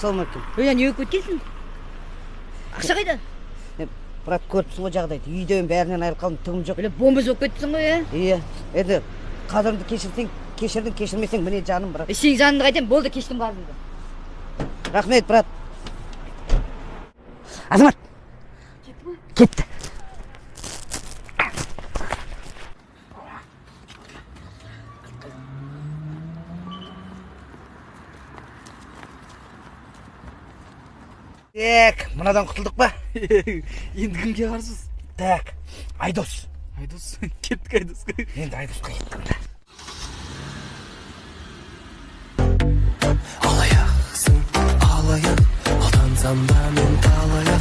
Ассалаумағалейкум. Не өкіп өткенсің? Ақша қайда? Брат, көріпсің ғой жағдайды. Үйден бәрінен айырылып қалдым, түгім жоқ. Бомба жоқ кеттің ғой, Иә. Енді қадірімді кешірмесең, міне жаным, брат. Сен жаныңды қайтем, болды, кештім қадірімді. Рахмет, брат. Азамат. Кетті. Так, мынадан құтылдық па? Енді кімге қарсыз? Так, Айдос. Айдос, кеттік Айдосқа. Енді Айдосқа кеттім да. Алаяқсың, алаяқ, алдансам да мен талаяқ.